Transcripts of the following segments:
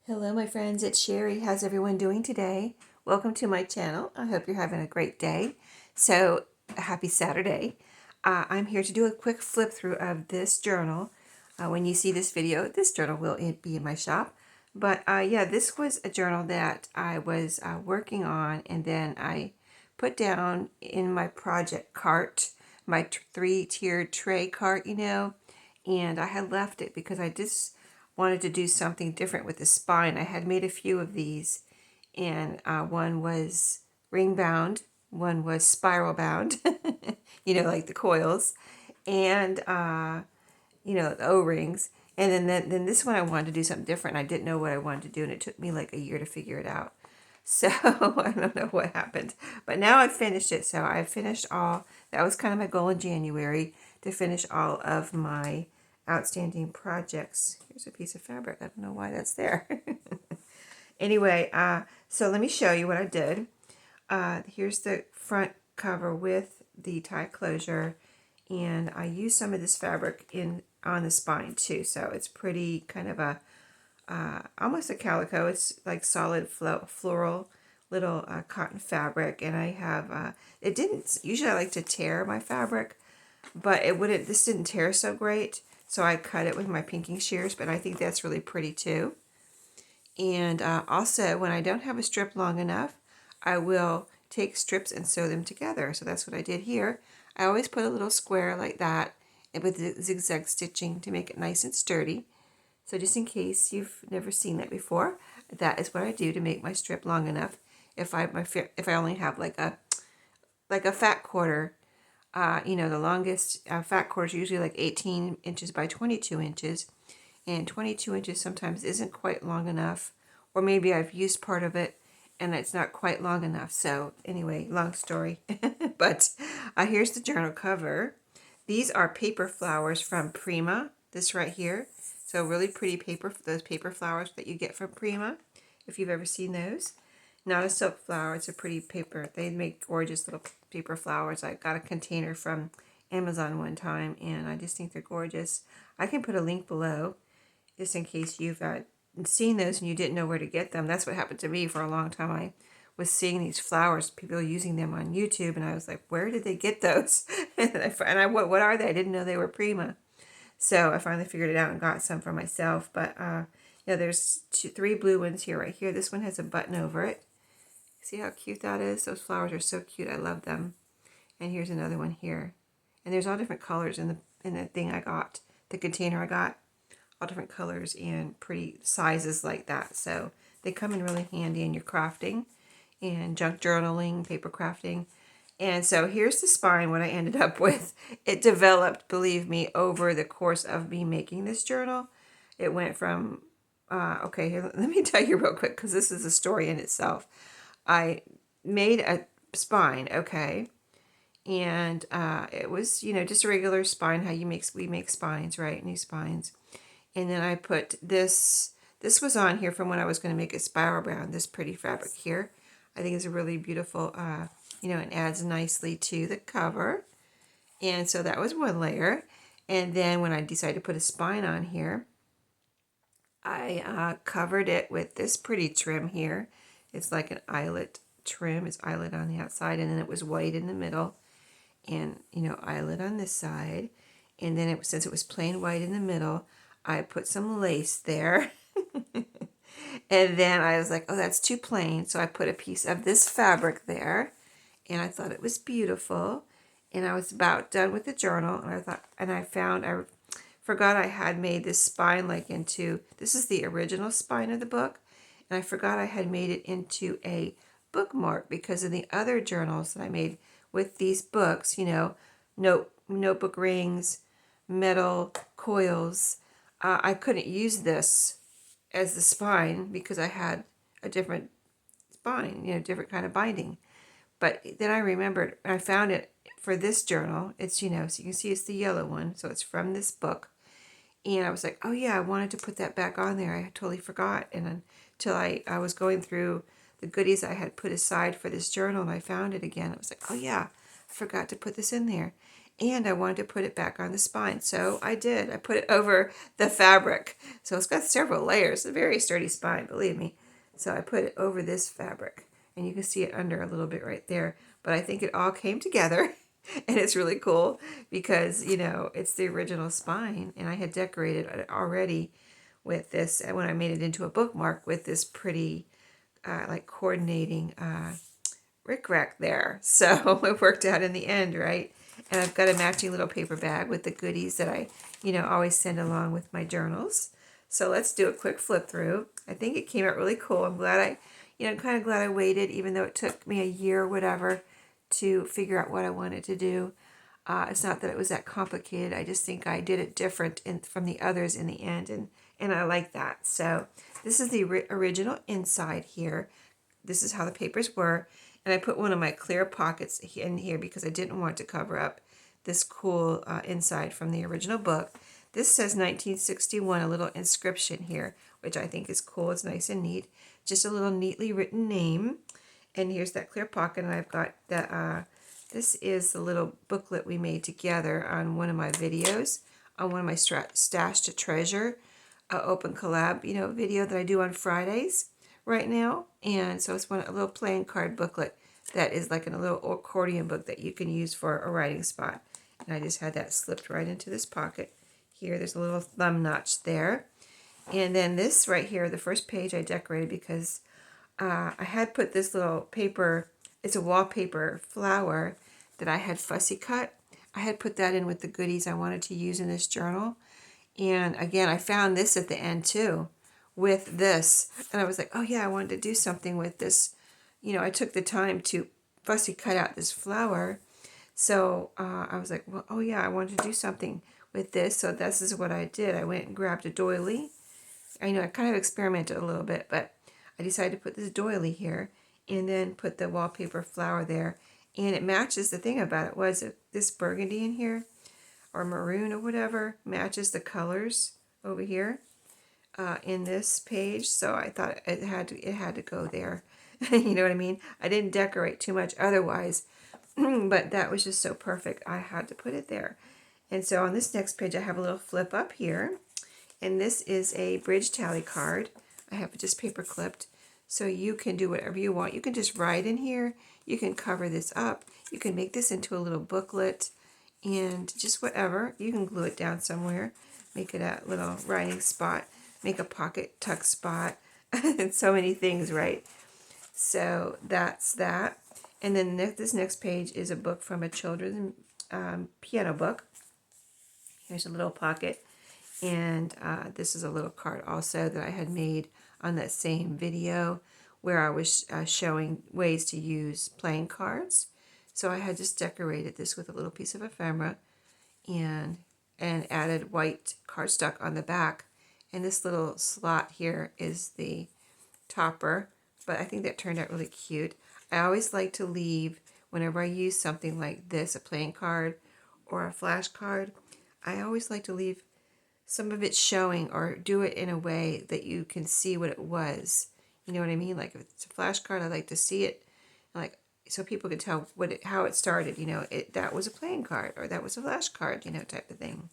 Hello, my friends. It's Sherry. How's everyone doing today? Welcome to my channel. I hope you're having a great day. So, happy Saturday. I'm here to do a quick flip through of this journal. When you see this video, this journal will be in my shop. But yeah, this was a journal that I was working on, and then I put down in my project cart, my three-tiered tray cart, and I had left it because I just wanted to do something different with the spine. I had made a few of these, and one was ring bound, one was spiral bound, like the coils, and the O-rings. And then this one I wanted to do something different. I didn't know what I wanted to do, and it took me like a year to figure it out. So I don't know what happened, but now I finished it. So I finished all. That was kind of my goal in January, to finish all of my outstanding projects. Here's a piece of fabric. I don't know why that's there. Anyway, so let me show you what I did. Here's the front cover with the tie closure, and I used some of this fabric on the spine too. So it's pretty kind of a almost a calico. It's like solid floral little cotton fabric, and I have it didn't usually I like to tear my fabric, but this didn't tear so great, so I cut it with my pinking shears. But I think that's really pretty too. And also, when I don't have a strip long enough, I will take strips and sew them together. So that's what I did here. I always put a little square like that with the zigzag stitching to make it nice and sturdy. So just in case you've never seen that before, that is what I do to make my strip long enough. If I only have like a fat quarter, the longest fat quarter is usually like 18 inches by 22 inches, and 22 inches sometimes isn't quite long enough, or maybe I've used part of it and it's not quite long enough. So anyway, long story. But here's the journal cover. These are paper flowers from Prima, this right here. So really pretty paper, those paper flowers that you get from Prima, if you've ever seen those. Not a silk flower, it's a pretty paper. They make gorgeous little paper flowers. I got a container from Amazon one time, and I just think they're gorgeous. I can put a link below, just in case you've seen those and you didn't know where to get them. That's what happened to me for a long time. I was seeing these flowers, people using them on YouTube, and I was like, where did they get those? What are they? I didn't know they were Prima. So I finally figured it out and got some for myself. But there's three blue ones here, right here. This one has a button over it. See how cute that is? Those flowers are so cute. I love them. And here's another one here. And there's all different colors in the thing I got, the container I got. All different colors and pretty sizes like that. So they come in really handy in your crafting and junk journaling, paper crafting. And so here's the spine, what I ended up with. It developed, believe me, over the course of me making this journal. It went from, okay, here, let me tell you real quick, because this is a story in itself. I made a spine, okay, and it was, just a regular spine, how we make spines, right, new spines. And then I put this was on here from when I was going to make a spiral bound, this pretty fabric here. I think it's a really beautiful, it adds nicely to the cover. And so that was one layer. And then when I decided to put a spine on here, I covered it with this pretty trim here. It's like an eyelet trim. It's eyelet on the outside, and then it was white in the middle, and eyelet on this side. And then since it was plain white in the middle, I put some lace there. And then I was like, oh, that's too plain. So I put a piece of this fabric there, and I thought it was beautiful. And I was about done with the journal, and I forgot I had made this spine this is the original spine of the book, and I forgot I had made it into a bookmark because of the other journals that I made with these books, notebook rings, metal coils. I couldn't use this as the spine because I had a different spine, different kind of binding. But then I remembered, I found it for this journal. It's, so you can see it's the yellow one. So it's from this book. And I was like, oh yeah, I wanted to put that back on there. I totally forgot. And until I was going through the goodies I had put aside for this journal, and I found it again. I was like, oh yeah, I forgot to put this in there. and I wanted to put it back on the spine. So I did. I put it over the fabric. So it's got several layers. It's a very sturdy spine, believe me. So I put it over this fabric, and you can see it under a little bit right there. But I think it all came together, and it's really cool because, you know, it's the original spine, and I had decorated it already with this, and when I made it into a bookmark with this pretty, like coordinating rickrack there. So it worked out in the end, right? And I've got a matching little paper bag with the goodies that I, you know, always send along with my journals. So let's do a quick flip through. I think it came out really cool. I'm glad I'm kind of glad I waited, even though it took me a year or whatever to figure out what I wanted to do. It's not that it was that complicated. I just think I did it different from the others in the end, and I like that. So this is the original inside here. This is how the papers were. And I put one of my clear pockets in here because I didn't want to cover up this cool inside from the original book. This says 1961, a little inscription here, which I think is cool. It's nice and neat. Just a little neatly written name. And here's that clear pocket, and I've got the, this is the little booklet we made together on one of my videos, on one of my Stash to Treasure open collab, you know, video that I do on Fridays right now. And so it's a little playing card booklet that is like a little accordion book that you can use for a writing spot. And I just had that slipped right into this pocket. Here, there's a little thumb notch there. And then this right here, the first page I decorated because I had put this little paper, it's a wallpaper flower that I had fussy cut. I had put that in with the goodies I wanted to use in this journal. And again, I found this at the end too with this. And I was like, oh yeah, I wanted to do something with this. You know, I took the time to fussy cut out this flower. So I was like, well, oh yeah, I wanted to do something with this. So this is what I did. I went and grabbed a doily. I know I kind of experimented a little bit, but I decided to put this doily here and then put the wallpaper flower there. And it matches, the thing about it was this burgundy in here, or maroon or whatever, matches the colors over here in this page. So I thought it had to go there. You know what I mean? I didn't decorate too much otherwise, but that was just so perfect. I had to put it there. And so on this next page, I have a little flip up here. And this is a bridge tally card. I have it just paper clipped. So you can do whatever you want. You can just write in here. You can cover this up. You can make this into a little booklet. And just whatever. You can glue it down somewhere. Make it a little writing spot. Make a pocket tuck spot. And so many things, right? So that's that. And then this next page is a book from a children's piano book. Here's a little pocket. And this is a little card also that I had made on that same video where I was showing ways to use playing cards. So I had just decorated this with a little piece of ephemera and added white cardstock on the back. And this little slot here is the topper, but I think that turned out really cute. I always like to leave, whenever I use something like this, a playing card or a flash card, I always like to leave some of it showing or do it in a way that you can see what it was. You know what I mean? Like if it's a flashcard, I like to see it, like so people can tell how it started. You know, that was a playing card or that was a flashcard. You know, type of thing.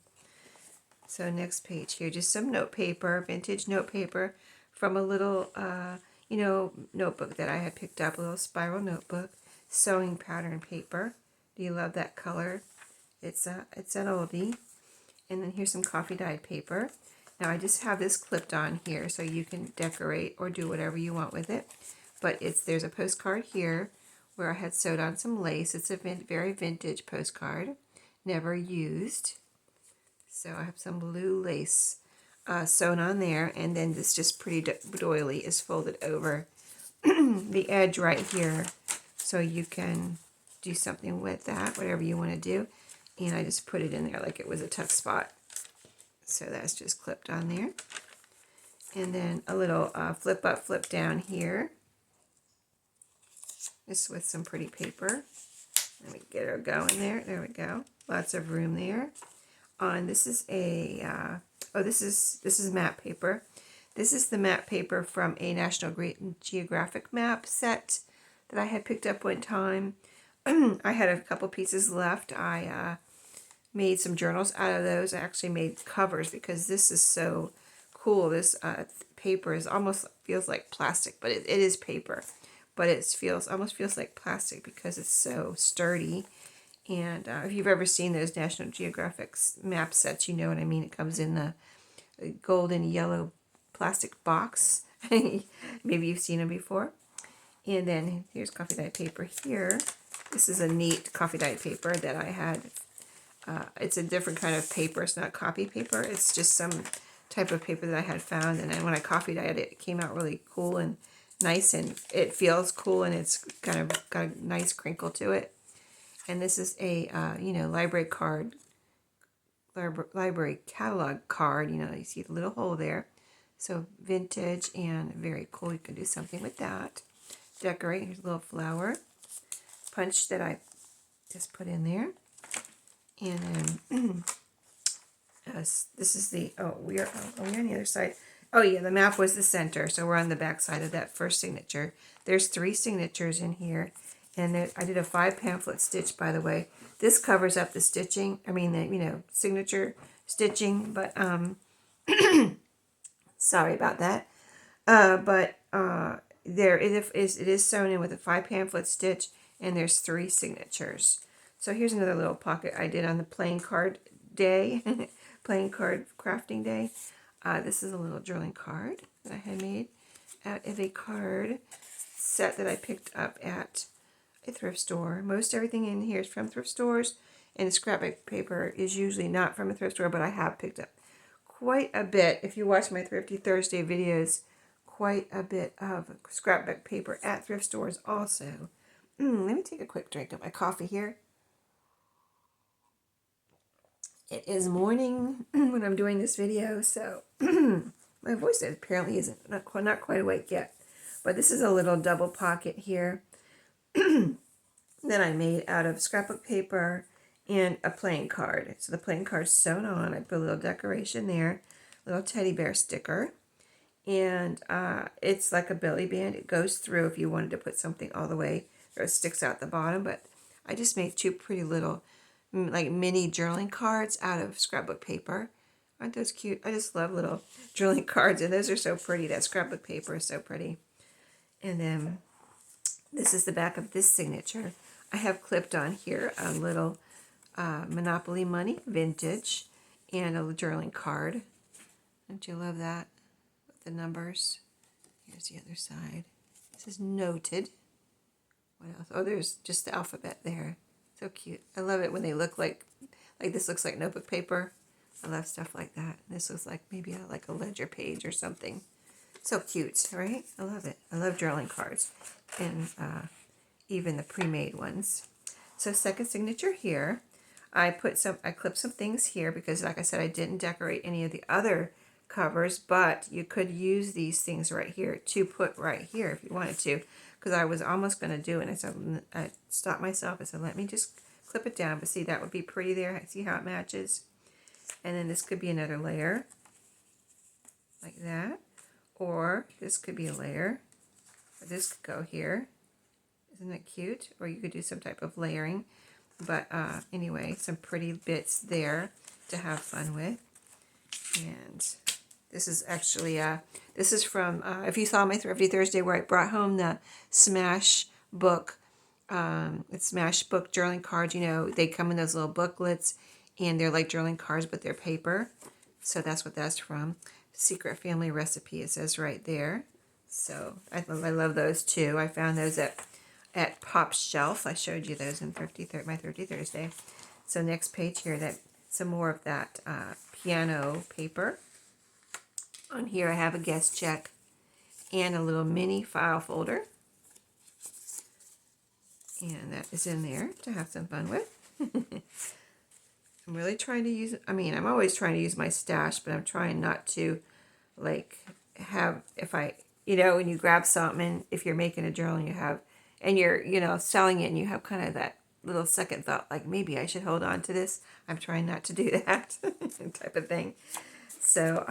So next page here, just some note paper, vintage note paper from a little notebook that I had picked up, a little spiral notebook, sewing pattern paper. Do you love that color? It's an oldie. And then here's some coffee dyed paper. Now I just have this clipped on here so you can decorate or do whatever you want with it. But there's a postcard here where I had sewed on some lace. It's a very vintage postcard, never used. So I have some blue lace sewn on there, and then this just pretty doily is folded over the edge right here, so you can do something with that, whatever you want to do. And I just put it in there like it was a tuck spot. So that's just clipped on there. And then a little flip up, flip down here. This with some pretty paper. Let me get her going there. There we go. Lots of room there. And this is a, this is map paper. This is the map paper from a National Geographic map set that I had picked up one time. I had a couple pieces left. I made some journals out of those. I actually made covers because this is so cool. This paper is almost feels like plastic, but it is paper. But it almost feels like plastic because it's so sturdy. And if you've ever seen those National Geographic map sets, you know what I mean. It comes in the golden yellow plastic box. Maybe you've seen them before. And then here's coffee dye paper here. This is a neat coffee dye paper that I had. It's a different kind of paper. It's not copy paper. It's just some type of paper that I had found. And then when I coffee dyed it, it came out really cool and nice. And it feels cool. And it's kind of got a nice crinkle to it. And this is a, library card. Library catalog card. You know, you see the little hole there. So vintage and very cool. You can do something with that. Decorate. Here's a little flower punch that I just put in there. And then this is the, we're on the other side. Oh yeah, the map was the center. So we're on the back side of that first signature. There's 3 signatures in here. And then I did a 5 pamphlet stitch, by the way. This covers up the stitching. I mean, the, signature stitching. But, sorry about that. There it is sewn in with a 5 pamphlet stitch. And there's 3 signatures. So here's another little pocket I did on the playing card day, playing card crafting day. This is a little journaling card that I had made out of a card set that I picked up at a thrift store. Most everything in here is from thrift stores, and the scrapbook paper is usually not from a thrift store, but I have picked up quite a bit. If you watch my Thrifty Thursday videos, quite a bit of scrapbook paper at thrift stores also. Let me take a quick drink of my coffee here. It is morning when I'm doing this video, so my voice apparently isn't not quite awake yet. But this is a little double pocket here that I made out of scrapbook paper and a playing card. So the playing card's sewn on. I put a little decoration there, little teddy bear sticker. And it's like a belly band. It goes through if you wanted to put something all the way. It sticks out the bottom, but I just made 2 pretty little like mini journaling cards out of scrapbook paper. Aren't those cute? I just love little journaling cards, and those are so pretty. That scrapbook paper is so pretty. And then this is the back of this signature. I have clipped on here a little Monopoly Money vintage and a journaling card. Don't you love that? With the numbers. Here's the other side. This is noted. What else? Oh, there's just the alphabet there. So cute. I love it when they look like this looks like notebook paper. I love stuff like that. This looks like maybe like a ledger page or something. So cute, right? I love it. I love journaling cards. And even the pre-made ones. So second signature here. I clipped some things here because, like I said, I didn't decorate any of the other covers, but you could use these things right here to put right here if you wanted to. Because I was almost going to do it, and I stopped myself. I said, let me just clip it down. But see, that would be pretty there. See how it matches? And then this could be another layer, like that. Or this could be a layer. Or this could go here. Isn't that cute? Or you could do some type of layering. But anyway, some pretty bits there to have fun with. And this is actually, this is from, if you saw my Thrifty Thursday where I brought home the Smash book, it's Smash book journaling cards. They come in those little booklets, and they're like journaling cards, but they're paper. So that's what that's from. Secret Family Recipe, it says right there. So I love those too. I found those at Pop's Shelf. I showed you those in my Thrifty Thursday. So next page here, some more of that piano paper. On here I have a guest check and a little mini file folder. And that is in there to have some fun with. I'm really trying to use, I'm always trying to use my stash, but I'm trying not to, have, when you grab something, if you're making a journal and you're selling it and you have kind of that little second thought, like maybe I should hold on to this. I'm trying not to do that type of thing. So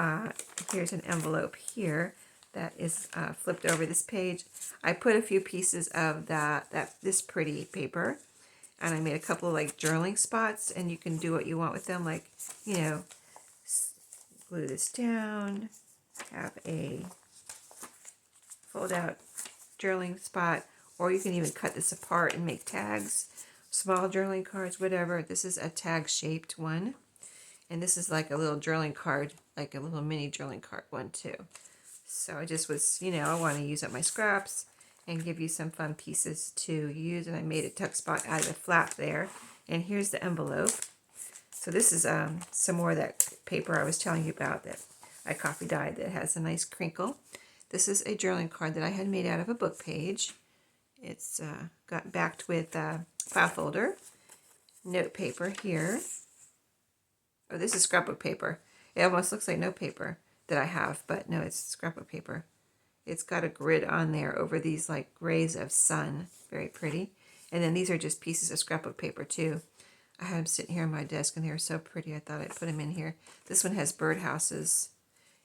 here's an envelope here that is flipped over this page. I put a few pieces of this pretty paper And I made a couple of like journaling spots, and you can do what you want with them, like, you know, glue this down, have a fold out journaling spot, or you can even cut this apart and make tags, small journaling cards, whatever. This is a tag shaped one, and this is like a little journaling card, like a little mini journaling card one too. So I just was, you know, I want to use up my scraps and give you some fun pieces to use, and I made a tuck spot out of the flap there. And here's the envelope. So this is some more of that paper I was telling you about that I coffee dyed that has a nice crinkle. This is a journaling card that I had made out of a book page. It's got backed with file folder, note paper here. Oh, this is scrapbook paper. It almost looks like note paper that I have, but no, it's scrapbook paper. It's got a grid on there over these like rays of sun. Very pretty. And then these are just pieces of scrapbook paper too. I had them sitting here on my desk, and they were so pretty. I thought I'd put them in here. This one has birdhouses,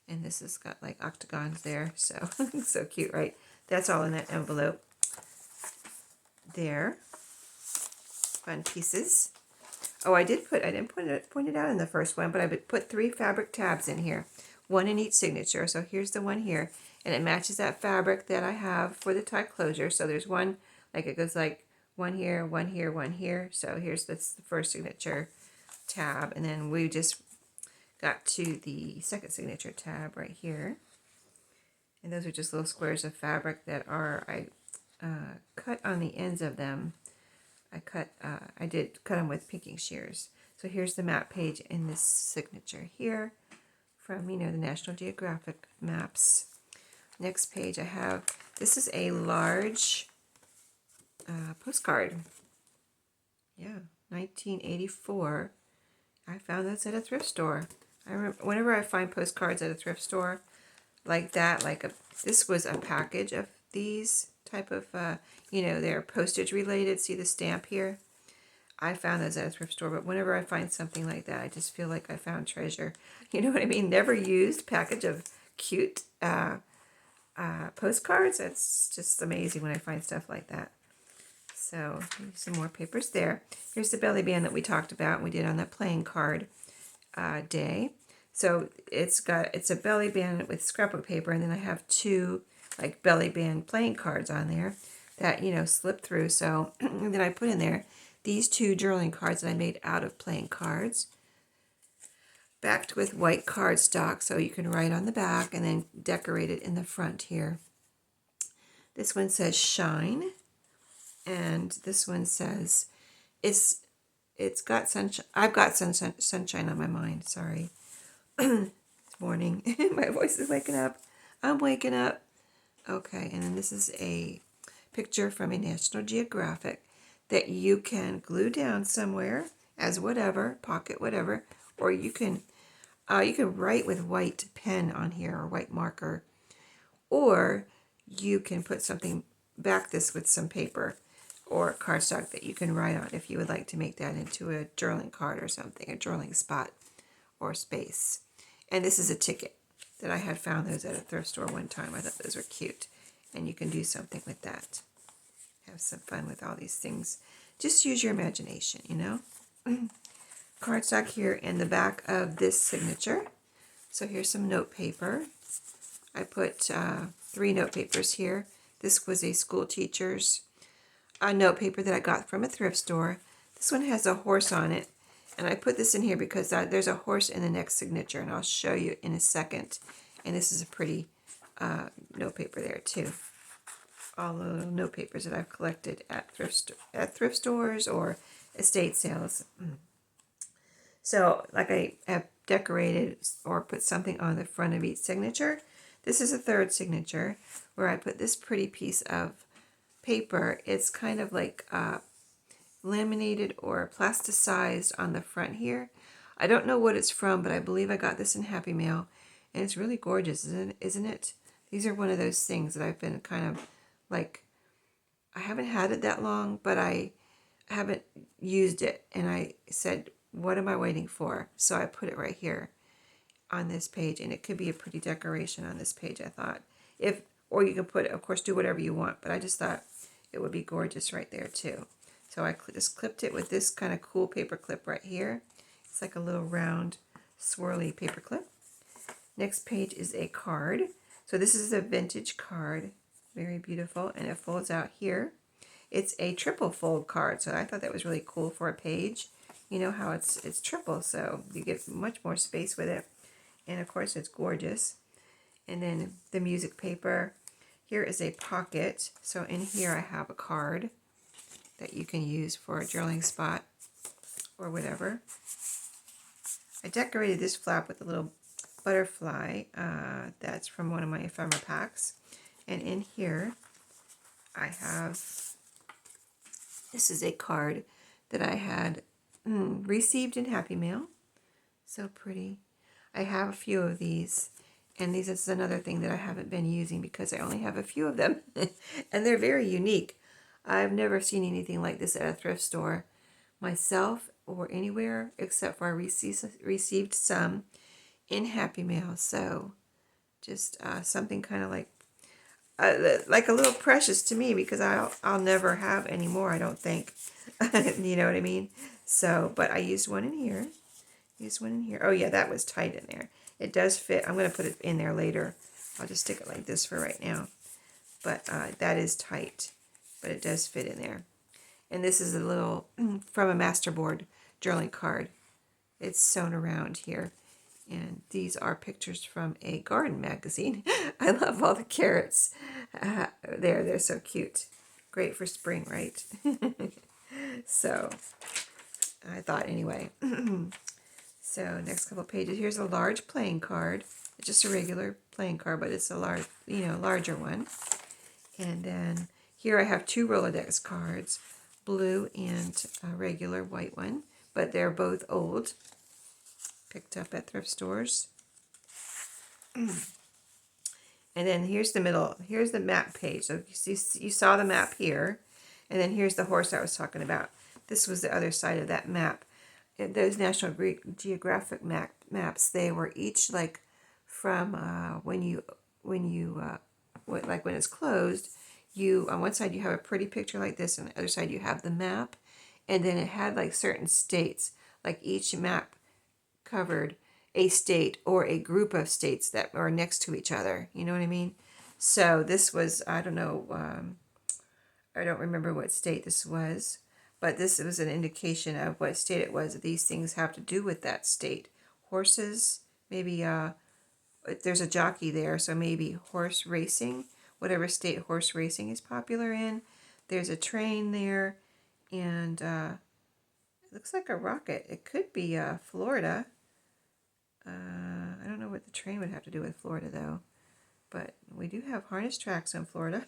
and this has got like octagons there. So so cute, right? That's all in that envelope there. Fun pieces. Oh, I didn't point it out in the first one, but I would put 3 fabric tabs in here, one in each signature. So here's the one here, and it matches that fabric that I have for the tie closure. So there's one, like it goes like one here, one here, one here. So here's this, the first signature tab, and then we just got to the second signature tab right here. And those are just little squares of fabric that are, I cut on the ends of them. I did cut them with pinking shears. So here's the map page in this signature here from, you know, the National Geographic maps. Next page I have, this is a large postcard. Yeah, 1984. I found this at a thrift store. I remember whenever I find postcards at a thrift store like that, this was a package of these type of, you know, they're postage related. See the stamp here? I found those at a thrift store, but whenever I find something like that, I just feel like I found treasure. You know what I mean? Never used package of cute postcards. It's just amazing when I find stuff like that. So some more papers there. Here's the belly band that we talked about. We did on that playing card day. So it's a belly band with scrapbook paper, and then I have 2 like belly band playing cards on there that, you know, slip through. So then I put in there these 2 journaling cards that I made out of playing cards, backed with white cardstock, so you can write on the back and then decorate it in the front here. This one says shine, and this one says it's got sunshine. I've got sunshine on my mind. Sorry. It's morning. My voice is waking up. I'm waking up. Okay, and then this is a picture from a National Geographic that you can glue down somewhere as whatever, pocket, whatever, or you can write with white pen on here or white marker, or you can put something, back this with some paper or cardstock that you can write on if you would like to make that into a journaling card or something, a journaling spot or space. And this is a ticket that I had found those at a thrift store one time. I thought those were cute. And you can do something with that. Have some fun with all these things. Just use your imagination, you know. Cardstock here in the back of this signature. So here's some note paper. I put 3 note papers here. This was a school teacher's note paper that I got from a thrift store. This one has a horse on it. And I put this in here because there's a horse in the next signature, and I'll show you in a second. And this is a pretty note paper there too. All the little note papers that I've collected at thrift stores or estate sales. So like I have decorated or put something on the front of each signature. This is a third signature where I put this pretty piece of paper. It's kind of like laminated or plasticized on the front here. I don't know what it's from, but I believe I got this in Happy Mail, and it's really gorgeous, isn't it? These are one of those things that I've been kind of like, I haven't had it that long, but I haven't used it, and I said, what am I waiting for? So I put it right here on this page, and it could be a pretty decoration on this page, I thought. Or you can put it, of course, do whatever you want, but I just thought it would be gorgeous right there too. So I just clipped it with this kind of cool paper clip right here. It's like a little round swirly paper clip. Next page is a card. So this is a vintage card. Very beautiful, and it folds out here. It's a triple fold card, so I thought that was really cool for a page. You know how it's triple, so you get much more space with it. And of course it's gorgeous. And then the music paper. Here is a pocket. So in here I have a card that you can use for a journaling spot or whatever. I decorated this flap with a little butterfly that's from one of my ephemera packs. And in here I have, this is a card that I had received in Happy Mail. So pretty. I have a few of these, and this is another thing that I haven't been using because I only have a few of them, and they're very unique. I've never seen anything like this at a thrift store myself or anywhere, except for I received some in Happy Mail. So just something kind of like a little precious to me, because I'll never have any more, I don't think. You know what I mean? So, but I used one in here. Oh yeah, that was tight in there. It does fit. I'm going to put it in there later. I'll just stick it like this for right now. But that is tight, but it does fit in there. And this is a little from a masterboard journaling card. It's sewn around here. And these are pictures from a garden magazine. I love all the carrots. They're so cute. Great for spring, right? So I thought anyway. So next couple pages, here's a large playing card. It's just a regular playing card, but it's a large, larger one. And then here I have two Rolodex cards, blue and a regular white one, but they're both old, picked up at thrift stores. And then here's the middle, here's the map page. So you saw the map here, and then here's the horse I was talking about. This was the other side of that map. Those National Geographic maps, they were each like from when it's closed, you on one side you have a pretty picture like this, and the other side you have the map, and then it had like certain states, like each map covered a state or a group of states that are next to each other. You know what I mean? So this was, I don't know, I don't remember what state this was, but this was an indication of what state it was. These things have to do with that state. Horses, maybe there's a jockey there, so maybe horse racing, whatever state horse racing is popular in. There's a train there, and it looks like a rocket. It could be Florida. I don't know what the train would have to do with Florida, though. But we do have harness tracks in Florida.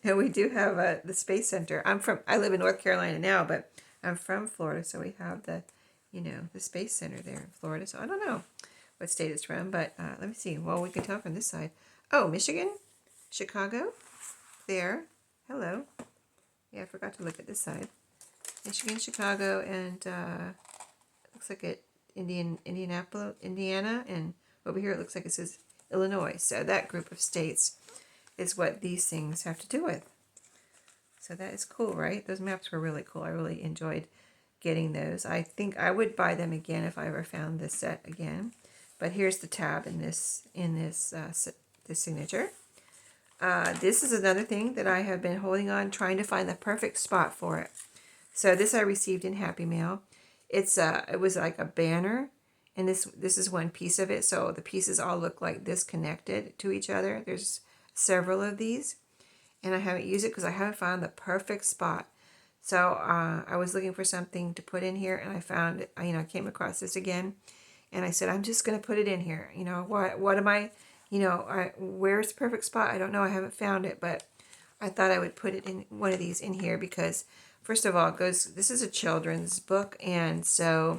And we do have the Space Center. I live in North Carolina now, but I'm from Florida, so we have the Space Center there in Florida. So I don't know what state it's from, but let me see. Well, we can tell from this side. Oh, Michigan, Chicago, there. Hello. Yeah, I forgot to look at this side. Michigan, Chicago, and looks like it Indianapolis, Indiana, and over here it looks like it says Illinois. So that group of states is what these things have to do with. So that is cool, right? Those maps were really cool. I really enjoyed getting those. I think I would buy them again if I ever found this set again. But here's the tab in this signature. This is another thing that I have been holding on, trying to find the perfect spot for it. So this I received in Happy Mail. It was like a banner, and this is one piece of it. So the pieces all look like this, connected to each other. There's several of these, and I haven't used it because I haven't found the perfect spot. So I was looking for something to put in here, and I found it. I came across this again, and I said, I'm just going to put it in here. What am I? Where's the perfect spot? I don't know. I haven't found it, but I thought I would put it in one of these in here because, first of all, this is a children's book, and so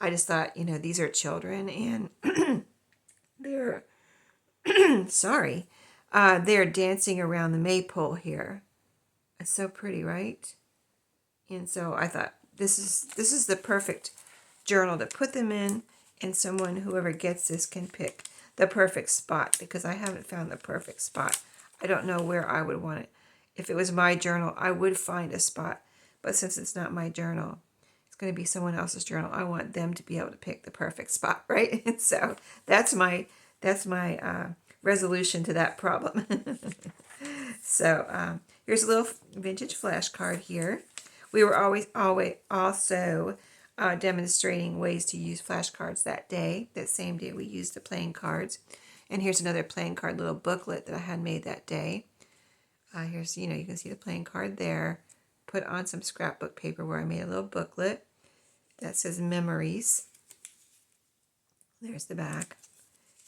I just thought, these are children, and they're sorry. They're dancing around the maypole here. It's so pretty, right? And so I thought this is the perfect journal to put them in, and whoever gets this can pick the perfect spot, because I haven't found the perfect spot. I don't know where I would want it. If it was my journal, I would find a spot, But since it's not my journal, it's going to be someone else's journal. I want them to be able to pick the perfect spot, right? And so that's my resolution to that problem. So here's a little vintage flashcard here. We were always also demonstrating ways to use flashcards that day. That same day we used the playing cards. And here's another playing card little booklet that I had made that day. Here's, you can see the playing card there. Put on some scrapbook paper where I made a little booklet that says memories. There's the back.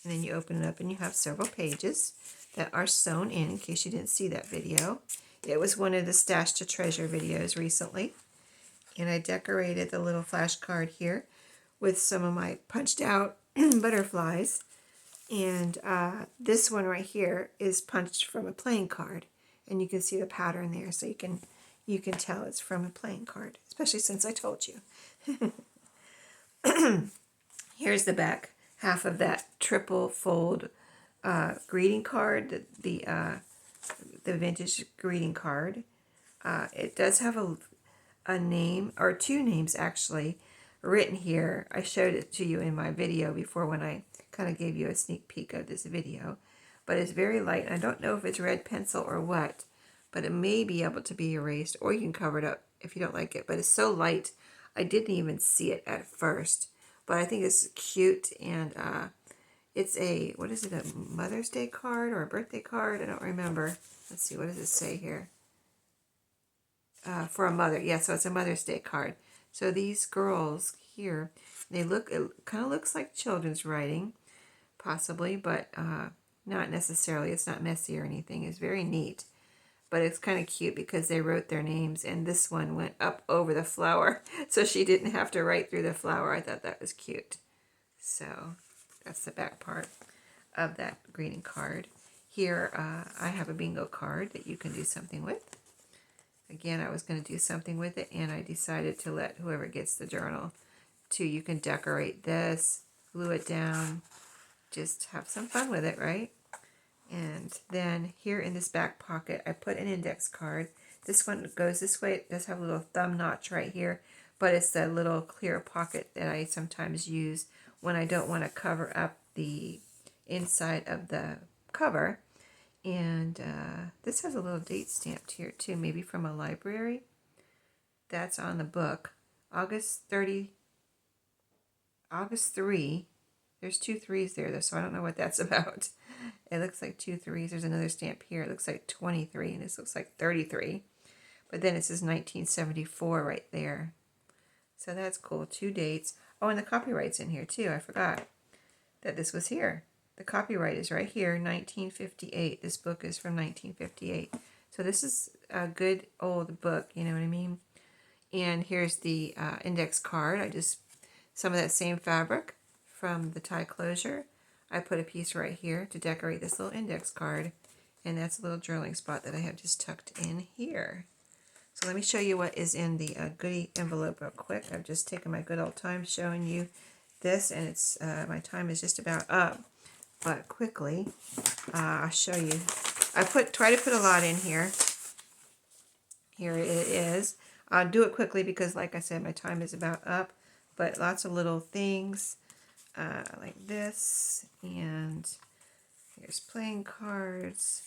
And then you open it up and you have several pages that are sewn in case you didn't see that video. It was one of the Stash to Treasure videos recently. And I decorated the little flashcard here with some of my punched out butterflies. And this one right here is punched from a playing card. And you can see the pattern there, so you can tell it's from a playing card, especially since I told you. Here's the back half of that triple fold greeting card, the vintage greeting card. It does have a name, or two names actually, written here. I showed it to you in my video before when I kind of gave you a sneak peek of this video. But it's very light, and I don't know if it's red pencil or what, but it may be able to be erased, or you can cover it up if you don't like it. But it's so light, I didn't even see it at first. But I think it's cute, and it's a, what is it, a Mother's Day card or a birthday card? I don't remember. Let's see, what does it say here? For a mother. Yeah, so it's a Mother's Day card. So these girls here, it kind of looks like children's writing, possibly, but not necessarily. It's not messy or anything. It's very neat. But it's kind of cute because they wrote their names, and this one went up over the flower, so she didn't have to write through the flower. I thought that was cute. So that's the back part of that greeting card. Here I have a bingo card that you can do something with. Again, I was going to do something with it, and I decided to let whoever gets the journal to, you can decorate this, glue it down, just have some fun with it, right? And then here in this back pocket, I put an index card. This one goes this way. It does have a little thumb notch right here, but it's the little clear pocket that I sometimes use when I don't want to cover up the inside of the cover. And this has a little date stamped here too, maybe from a library. That's on the book. August 3. There's 2 3s there, though, so I don't know what that's about. It looks like 2 3s. There's another stamp here. It looks like 23, and this looks like 33. But then it says 1974 right there. So that's cool. 2 dates. Oh, and the copyright's in here, too. I forgot that this was here. The copyright is right here, 1958. This book is from 1958. So this is a good old book, you know what I mean? And here's the index card. I just, some of that same fabric from the tie closure. I put a piece right here to decorate this little index card. And that's a little journaling spot that I have just tucked in here. So let me show you what is in the goodie envelope real quick. I've just taken my good old time showing you this, and it's my time is just about up. But quickly, I'll show you. I try to put a lot in here. Here it is. I'll do it quickly because, like I said, my time is about up. But lots of little things like this. And here's playing cards,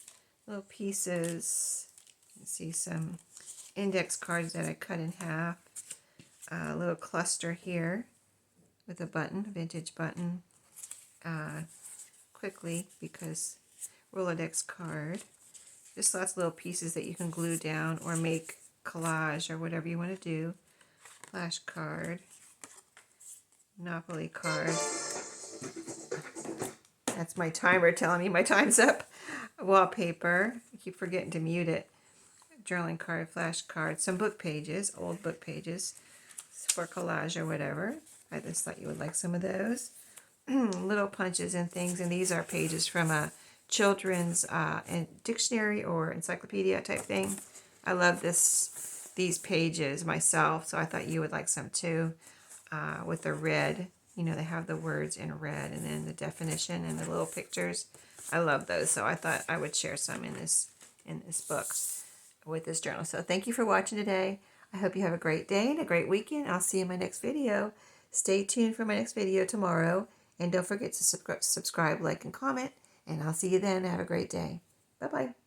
little pieces. You can see some index cards that I cut in half. A little cluster here with a button, a vintage button. Quickly, because Rolodex card. Just lots of little pieces that you can glue down or make collage or whatever you want to do. Flash card. Monopoly card. That's my timer telling me my time's up. Wallpaper. I keep forgetting to mute it. Journaling card, flash card. Some book pages, old book pages for collage or whatever. I just thought you would like some of those. Little punches and things, and these are pages from a children's dictionary or encyclopedia type thing. I love these pages myself, so I thought you would like some too. With the red, you know, they have the words in red, and then the definition and the little pictures. I love those, so I thought I would share some in this book with this journal. So thank you for watching today. I hope you have a great day and a great weekend. I'll see you in my next video. Stay tuned for my next video tomorrow. And don't forget to subscribe, like, and comment. And I'll see you then. Have a great day. Bye-bye.